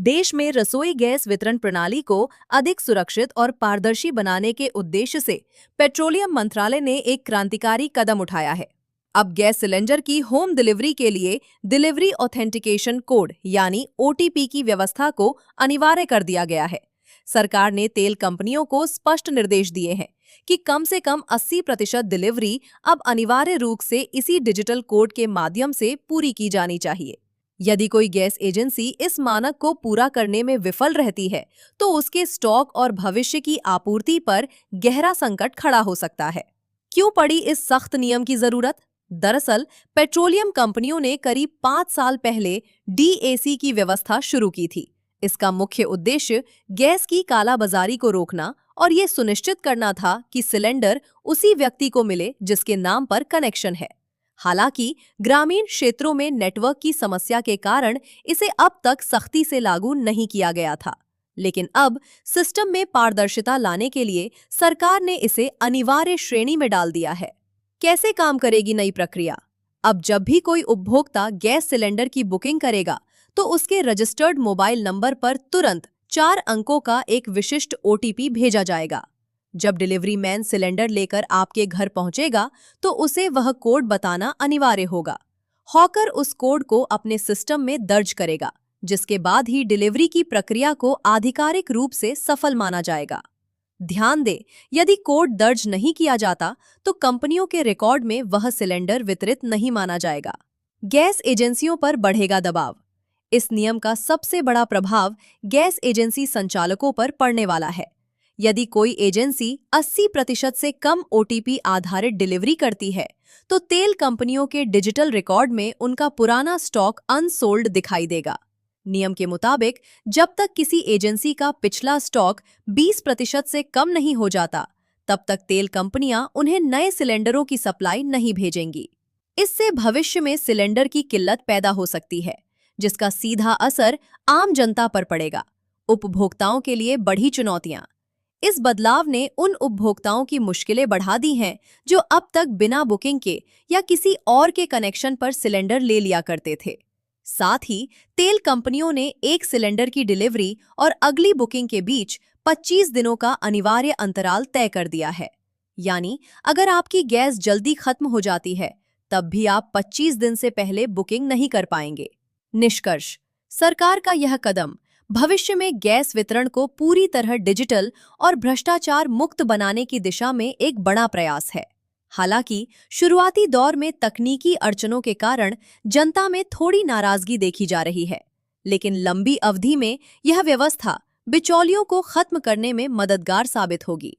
देश में रसोई गैस वितरण प्रणाली को अधिक सुरक्षित और पारदर्शी बनाने के उद्देश्य से पेट्रोलियम मंत्रालय ने एक क्रांतिकारी कदम उठाया है। अब गैस सिलेंडर की होम डिलीवरी के लिए डिलीवरी ऑथेंटिकेशन कोड यानी ओटीपी की व्यवस्था को अनिवार्य कर दिया गया है। सरकार ने तेल कंपनियों को स्पष्ट निर्देश दिए हैं कि कम से कम 80% डिलीवरी अब अनिवार्य रूप से इसी डिजिटल कोड के माध्यम से पूरी की जानी चाहिए। यदि कोई गैस एजेंसी इस मानक को पूरा करने में विफल रहती है, तो उसके स्टॉक और भविष्य की आपूर्ति पर गहरा संकट खड़ा हो सकता है। क्यों पड़ी इस सख्त नियम की जरूरत? दरअसल पेट्रोलियम कंपनियों ने करीब 5 साल पहले डीएसी की व्यवस्था शुरू की थी। इसका मुख्य उद्देश्य गैस की कालाबाजारी को रोकना और ये सुनिश्चित करना था कि सिलेंडर उसी व्यक्ति को मिले जिसके नाम पर कनेक्शन है। हालांकि ग्रामीण क्षेत्रों में नेटवर्क की समस्या के कारण इसे अब तक सख्ती से लागू नहीं किया गया था, लेकिन अब सिस्टम में पारदर्शिता लाने के लिए सरकार ने इसे अनिवार्य श्रेणी में डाल दिया है। कैसे काम करेगी नई प्रक्रिया? अब जब भी कोई उपभोक्ता गैस सिलेंडर की बुकिंग करेगा, तो उसके रजिस्टर्ड मोबाइल नंबर पर तुरंत 4 अंकों का एक विशिष्ट ओटीपी भेजा जाएगा। जब डिलीवरी मैन सिलेंडर लेकर आपके घर पहुंचेगा, तो उसे वह कोड बताना अनिवार्य होगा। हॉकर उस कोड को अपने सिस्टम में दर्ज करेगा, जिसके बाद ही डिलीवरी की प्रक्रिया को आधिकारिक रूप से सफल माना जाएगा। ध्यान दें, यदि कोड दर्ज नहीं किया जाता, तो कंपनियों के रिकॉर्ड में वह सिलेंडर वितरित नहीं माना जाएगा। गैस एजेंसियों पर बढ़ेगा दबाव। इस नियम का सबसे बड़ा प्रभाव गैस एजेंसी संचालकों पर पड़ने वाला है। यदि कोई एजेंसी 80% से कम ओटीपी आधारित डिलीवरी करती है, तो तेल कंपनियों के डिजिटल रिकॉर्ड में उनका पुराना स्टॉक अनसोल्ड दिखाई देगा। नियम के मुताबिक जब तक किसी एजेंसी का पिछला स्टॉक 20% से कम नहीं हो जाता, तब तक तेल कंपनियां उन्हें नए सिलेंडरों की सप्लाई नहीं भेजेंगी। इससे भविष्य में सिलेंडर की किल्लत पैदा हो सकती है, जिसका सीधा असर आम जनता पर पड़ेगा। उपभोक्ताओं के लिए बढ़ी चुनौतियां। इस बदलाव ने उन उपभोक्ताओं की मुश्किलें बढ़ा दी हैं जो अब तक बिना बुकिंग के या किसी और के कनेक्शन पर सिलेंडर ले लिया करते थे। साथ ही तेल कंपनियों ने एक सिलेंडर की डिलीवरी और अगली बुकिंग के बीच 25 दिनों का अनिवार्य अंतराल तय कर दिया है। यानी अगर आपकी गैस जल्दी खत्म हो जाती है, तब भी आप 25 दिन से पहले बुकिंग नहीं कर पाएंगे। निष्कर्ष: सरकार का यह कदम भविष्य में गैस वितरण को पूरी तरह डिजिटल और भ्रष्टाचार मुक्त बनाने की दिशा में एक बड़ा प्रयास है। हालांकि शुरुआती दौर में तकनीकी अड़चनों के कारण जनता में थोड़ी नाराजगी देखी जा रही है, लेकिन लंबी अवधि में यह व्यवस्था बिचौलियों को खत्म करने में मददगार साबित होगी।